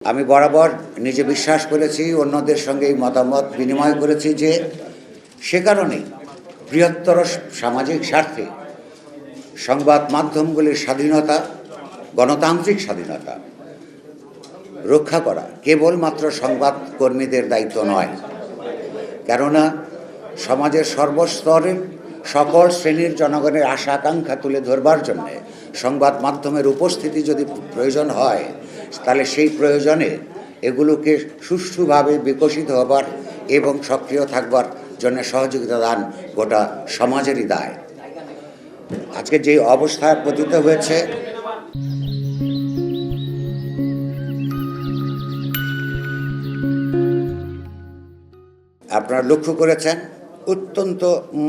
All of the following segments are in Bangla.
আমি বরাবর নিজে বিশ্বাস করেছি, অন্যদের সঙ্গে এই মতামত বিনিময় করেছি যে সে কারণে বৃহত্তর সামাজিক স্বার্থে সংবাদ মাধ্যমগুলির স্বাধীনতা, গণতান্ত্রিক স্বাধীনতা রক্ষা করা কেবলমাত্র সংবাদকর্মীদের দায়িত্ব নয়। কেননা সমাজের সর্বস্তরের সকল শ্রেণীর জনগণের আশা আকাঙ্ক্ষা তুলে ধরবার জন্যে সংবাদ মাধ্যমের উপস্থিতি যদি প্রয়োজন হয়, তাহলে সেই প্রয়োজনে এগুলোকে সুষ্ঠুভাবে বিকশিত হবার এবং সক্রিয় থাকবার জন্য সহযোগিতা দান গোটা সমাজেরই দায়। আজকে যে অবস্থায় পতিত হয়েছে, আপনারা লক্ষ্য করেছেন অত্যন্ত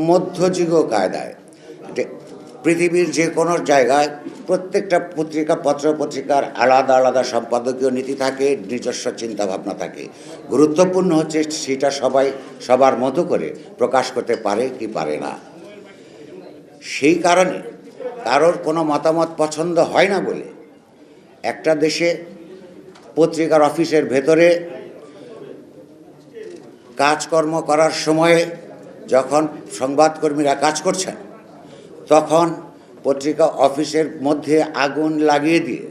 মধ্যযুগ কায়দায় পৃথিবীর যে কোনো জায়গায় প্রত্যেকটা পত্রপত্রিকার আলাদা আলাদা সম্পাদকীয় নীতি থাকে, নিজস্ব চিন্তাভাবনা থাকে। গুরুত্বপূর্ণ হচ্ছে সেটা সবাই সবার মতো করে প্রকাশ করতে পারে কি পারে না। সেই কারণে কারোর কোনো মতামত পছন্দ হয় না বলে একটা দেশে পত্রিকার অফিসের ভেতরে কাজকর্ম করার সময়ে যখন সংবাদকর্মীরা কাজ করছেন, তখন পত্রিকা অফিসের মধ্যে আগুন লাগিয়ে দিয়ে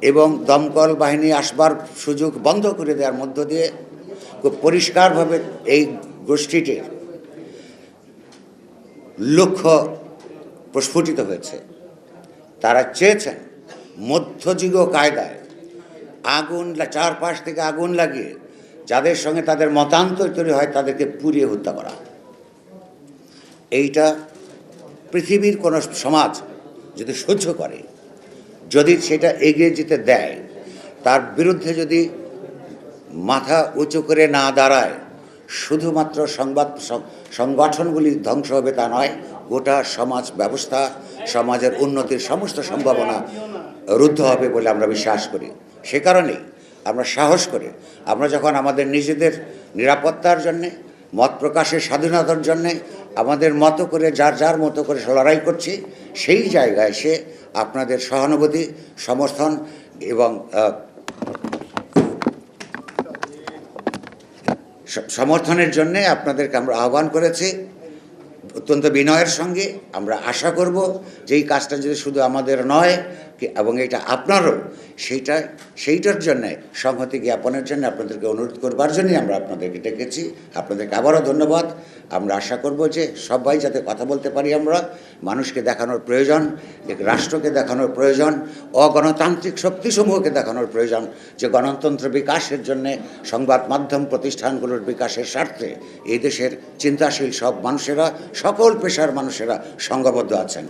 এবং দমকল বাহিনী আসবার সুযোগ বন্ধ করে দেওয়ার মধ্য দিয়ে খুব পরিষ্কারভাবে এই গোষ্ঠীটির লক্ষ্য প্রস্ফুটিত হয়েছে। তারা চেয়েছেন মধ্যযুগ কায়দায় আগুন, চারপাশ থেকে আগুন লাগিয়ে যাদের সঙ্গে তাদের মতান্তর তৈরি হয় তাদেরকে পুড়িয়ে হত্যা করা। এইটা পৃথিবীর কোনো সমাজ যদি সহ্য করে, যদি সেটা এগিয়ে যেতে দেয়, তার বিরুদ্ধে যদি মাথা উঁচু করে না দাঁড়ায়, শুধুমাত্র সংগঠনগুলি ধ্বংস হবে তা নয়, গোটা সমাজ ব্যবস্থা, সমাজের উন্নতির সমস্ত সম্ভাবনা রুদ্ধ হবে বলে আমরা বিশ্বাস করি। সে কারণেই আমরা সাহস করে, আমরা যখন আমাদের নিজেদের নিরাপত্তার জন্যে, মত প্রকাশের স্বাধীনতার জন্যে আমাদের মতো করে যার মতো করে লড়াই করছি, সেই জায়গায় এসে আপনাদের সহানুভূতি, সমর্থন এবং সমর্থনের জন্যে আপনাদেরকে আমরা আহ্বান করেছি। অত্যন্ত বিনয়ের সঙ্গে আমরা আশা করব যে এই কাজটা যদি শুধু আমাদের নয় এবং এটা আপনারও, সেইটার জন্যে সংহতি জ্ঞাপনের জন্য আপনাদেরকে অনুরোধ করবার জন্যই আমরা আপনাদেরকে ডেকেছি। আপনাদেরকে আবারও ধন্যবাদ। আমরা আশা করব যে সবাই যাতে কথা বলতে পারি। আমরা মানুষকে দেখানোর প্রয়োজন, রাষ্ট্রকে দেখানোর প্রয়োজন, অগণতান্ত্রিক শক্তিসমূহকে দেখানোর প্রয়োজন যে গণতন্ত্র বিকাশের জন্যে সংবাদ মাধ্যম প্রতিষ্ঠানগুলোর বিকাশের স্বার্থে এই দেশের চিন্তাশীল সব মানুষেরা, সকল পেশার মানুষেরা সংঘবদ্ধ আছেন।